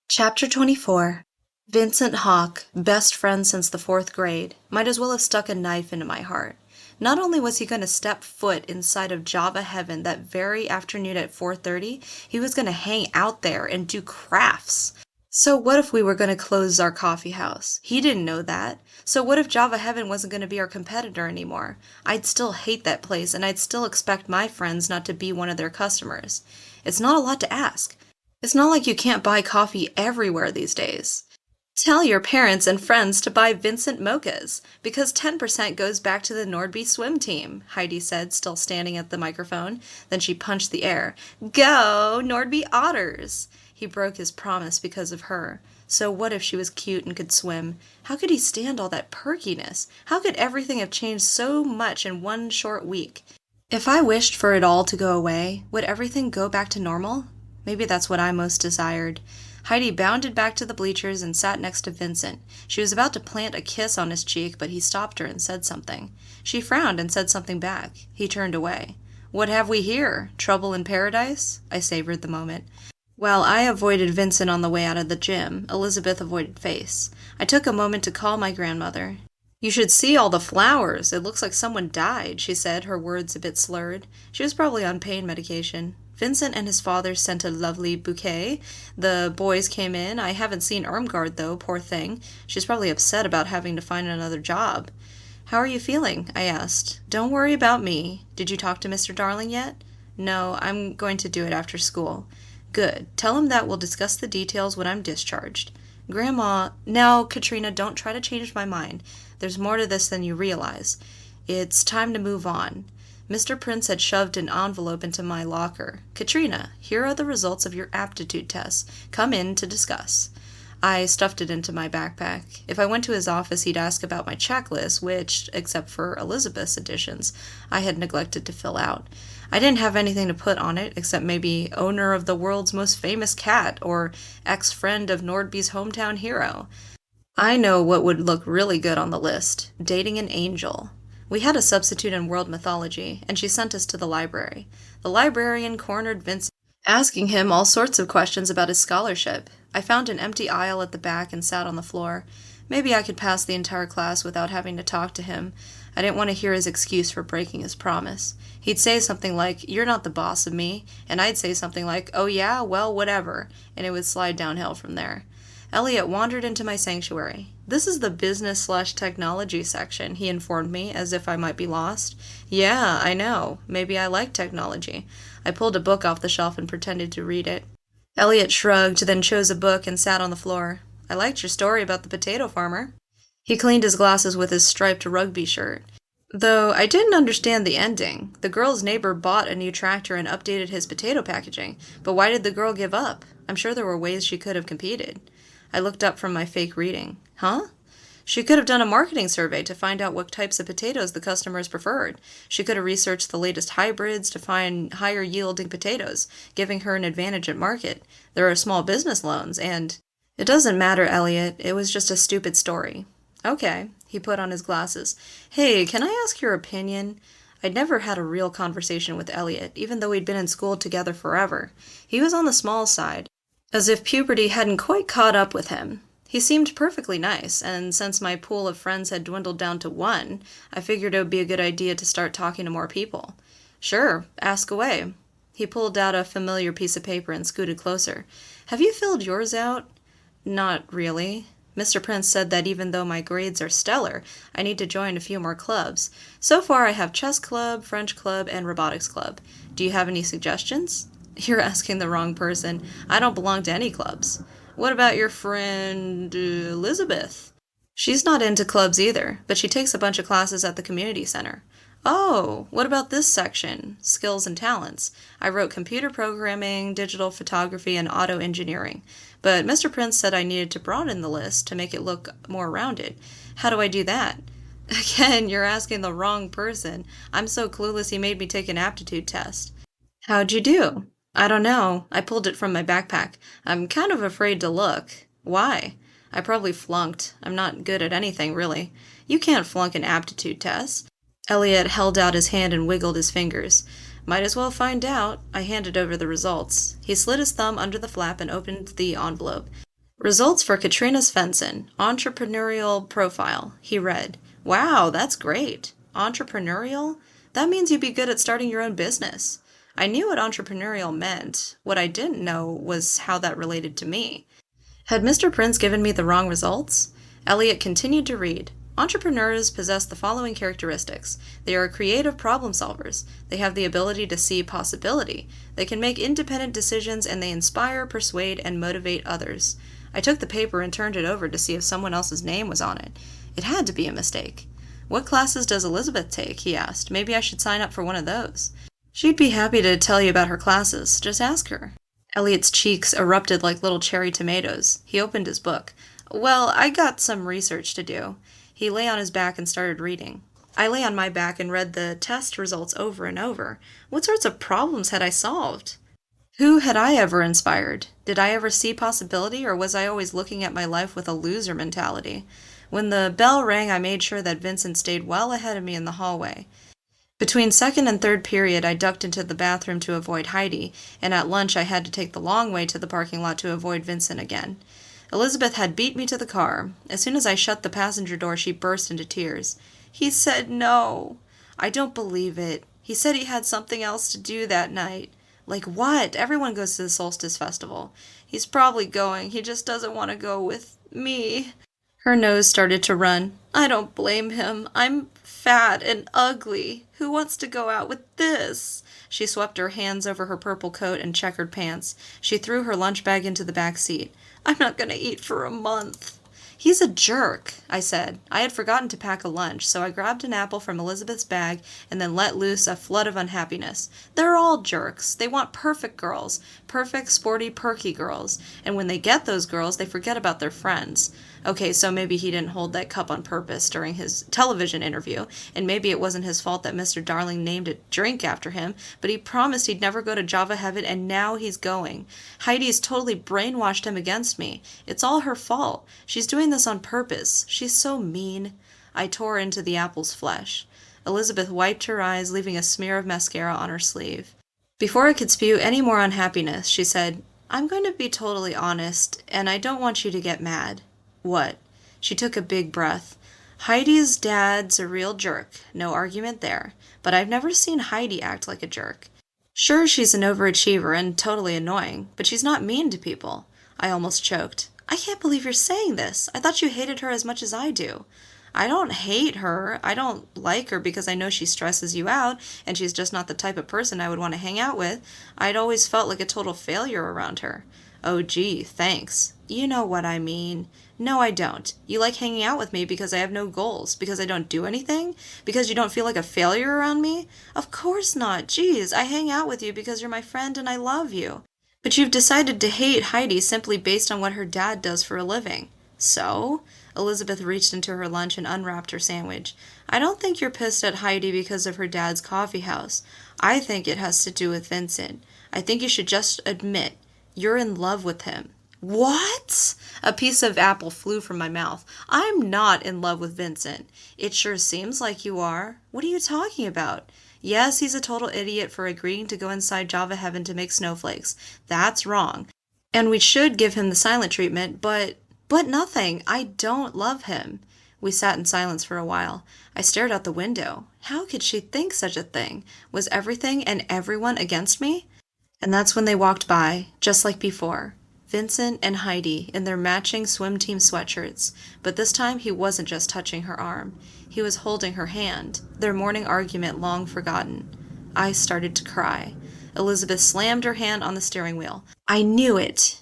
Chapter 24. Vincent Hawke, best friend since the fourth grade, might as well have stuck a knife into my heart. Not only was he going to step foot inside of Java heaven that very afternoon at 4:30, he was going to hang out there and do crafts. So what if we were going to close our coffee house? He didn't know that. So what if Java Heaven wasn't going to be our competitor anymore? I'd still hate that place, and I'd still expect my friends not to be one of their customers. It's not a lot to ask. It's not like you can't buy coffee everywhere these days. Tell your parents and friends to buy Vincent mochas, because 10% goes back to the Nordby swim team, Heidi said, still standing at the microphone. Then she punched the air. Go, Nordby Otters! He broke his promise because of her. So what if she was cute and could swim? How could he stand all that perkiness? How could everything have changed so much in one short week? If I wished for it all to go away, would everything go back to normal? Maybe that's what I most desired. Heidi bounded back to the bleachers and sat next to Vincent. She was about to plant a kiss on his cheek, but he stopped her and said something. She frowned and said something back. He turned away. What have we here? Trouble in paradise? I savored the moment. While I avoided Vincent on the way out of the gym, Elizabeth avoided Face. I took a moment to call my grandmother. You should see all the flowers. It looks like someone died, she said, her words a bit slurred. She was probably on pain medication. Vincent and his father sent a lovely bouquet. The boys came in. I haven't seen Irmgard, though, poor thing. She's probably upset about having to find another job. How are you feeling? I asked. Don't worry about me. Did you talk to Mr. Darling yet? No, I'm going to do it after school. Good. Tell him that we'll discuss the details when I'm discharged. Grandma, now, Katrina, don't try to change my mind. There's more to this than you realize. It's time to move on. Mr. Prince had shoved an envelope into my locker. Katrina, here are the results of your aptitude tests. Come in to discuss. I stuffed it into my backpack. If I went to his office, he'd ask about my checklist, which, except for Elizabeth's additions, I had neglected to fill out. I didn't have anything to put on it, except maybe owner of the world's most famous cat, or ex-friend of Nordby's hometown hero. I know what would look really good on the list. Dating an angel. We had a substitute in world mythology, and she sent us to the library. The librarian cornered Vincent, asking him all sorts of questions about his scholarship. I found an empty aisle at the back and sat on the floor. Maybe I could pass the entire class without having to talk to him. I didn't want to hear his excuse for breaking his promise. He'd say something like, "You're not the boss of me," and I'd say something like, "Oh yeah, well, whatever," and it would slide downhill from there. Elliot wandered into my sanctuary. This is the business/technology section, he informed me, as if I might be lost. Yeah, I know. Maybe I like technology. I pulled a book off the shelf and pretended to read it. Elliot shrugged, then chose a book and sat on the floor. I liked your story about the potato farmer. He cleaned his glasses with his striped rugby shirt. Though I didn't understand the ending. The girl's neighbor bought a new tractor and updated his potato packaging. But why did the girl give up? I'm sure there were ways she could have competed. I looked up from my fake reading. Huh? She could have done a marketing survey to find out what types of potatoes the customers preferred. She could have researched the latest hybrids to find higher-yielding potatoes, giving her an advantage at market. There are small business loans, and... It doesn't matter, Elliot. It was just a stupid story. Okay. He put on his glasses. Hey, can I ask your opinion? I'd never had a real conversation with Elliot, even though we'd been in school together forever. He was on the small side, as if puberty hadn't quite caught up with him. He seemed perfectly nice, and since my pool of friends had dwindled down to one, I figured it would be a good idea to start talking to more people. Sure, ask away. He pulled out a familiar piece of paper and scooted closer. Have you filled yours out? Not really. Mr. Prince said that even though my grades are stellar, I need to join a few more clubs. So far I have chess club, French club, and robotics club. Do you have any suggestions? You're asking the wrong person. I don't belong to any clubs. What about your friend, Elizabeth? She's not into clubs either, but she takes a bunch of classes at the community center. Oh, what about this section? Skills and talents. I wrote computer programming, digital photography, and auto engineering. But Mr. Prince said I needed to broaden the list to make it look more rounded. How do I do that? Again, you're asking the wrong person. I'm so clueless he made me take an aptitude test. How'd you do? I don't know. I pulled it from my backpack. I'm kind of afraid to look. Why? I probably flunked. I'm not good at anything, really. You can't flunk an aptitude test. Elliot held out his hand and wiggled his fingers. Might as well find out. I handed over the results. He slid his thumb under the flap and opened the envelope. Results for Katrina Svensson, entrepreneurial profile. He read, "Wow, that's great. Entrepreneurial? That means you'd be good at starting your own business." I knew what entrepreneurial meant. What I didn't know was how that related to me. Had Mr. Prince given me the wrong results? Elliot continued to read. Entrepreneurs possess the following characteristics. They are creative problem solvers. They have the ability to see possibility. They can make independent decisions, and they inspire, persuade, and motivate others. I took the paper and turned it over to see if someone else's name was on it. It had to be a mistake. "What classes does Elizabeth take?" he asked. "Maybe I should sign up for one of those." "She'd be happy to tell you about her classes. Just ask her." Elliot's cheeks erupted like little cherry tomatoes. He opened his book. "Well, I got some research to do." He lay on his back and started reading. I lay on my back and read the test results over and over. What sorts of problems had I solved? Who had I ever inspired? Did I ever see possibility, or was I always looking at my life with a loser mentality? When the bell rang, I made sure that Vincent stayed well ahead of me in the hallway. Between second and third period, I ducked into the bathroom to avoid Heidi, and at lunch I had to take the long way to the parking lot to avoid Vincent again. Elizabeth had beat me to the car. As soon as I shut the passenger door, she burst into tears. "He said no." "I don't believe it. He said he had something else to do that night." "Like what? Everyone goes to the Solstice Festival." "He's probably going. He just doesn't want to go with me." Her nose started to run. "I don't blame him. I'm fat and ugly. Who wants to go out with this?" She swept her hands over her purple coat and checkered pants. She threw her lunch bag into the back seat. "I'm not going to eat for a month." "He's a jerk," I said. I had forgotten to pack a lunch, so I grabbed an apple from Elizabeth's bag and then let loose a flood of unhappiness. They're all jerks. They want perfect girls. Perfect, sporty, perky girls. And when they get those girls, they forget about their friends. Okay, so maybe he didn't hold that cup on purpose during his television interview, and maybe it wasn't his fault that Mr. Darling named a drink after him, but he promised he'd never go to Java Heaven, and now he's going. Heidi's totally brainwashed him against me. It's all her fault. She's doing this on purpose. She's so mean. I tore into the apple's flesh. Elizabeth wiped her eyes, leaving a smear of mascara on her sleeve. Before I could spew any more unhappiness, she said, "I'm going to be totally honest, and I don't want you to get mad." "What?" She took a big breath. "Heidi's dad's a real jerk. No argument there. But I've never seen Heidi act like a jerk. Sure, she's an overachiever and totally annoying, but she's not mean to people." I almost choked. "I can't believe you're saying this. I thought you hated her as much as I do." "I don't hate her. I don't like her because I know she stresses you out, and she's just not the type of person I would want to hang out with. I'd always felt like a total failure around her." "Oh, gee, thanks." "You know what I mean." "No, I don't. You like hanging out with me because I have no goals, because I don't do anything, because you don't feel like a failure around me?" "Of course not. Geez, I hang out with you because you're my friend and I love you." "But you've decided to hate Heidi simply based on what her dad does for a living." "So?" Elizabeth reached into her lunch and unwrapped her sandwich. "I don't think you're pissed at Heidi because of her dad's coffeehouse. I think it has to do with Vincent. I think you should just admit you're in love with him." "What?" A piece of apple flew from my mouth. "I'm not in love with Vincent." "It sure seems like you are." "What are you talking about?" "Yes, he's a total idiot for agreeing to go inside Java Heaven to make snowflakes. That's wrong. And we should give him the silent treatment, but nothing. I don't love him." We sat in silence for a while. I stared out the window. How could she think such a thing? Was everything and everyone against me? And that's when they walked by, just like before. Vincent and Heidi in their matching swim team sweatshirts, but this time he wasn't just touching her arm. He was holding her hand, their morning argument long forgotten. I started to cry. Elizabeth slammed her hand on the steering wheel. "I knew it!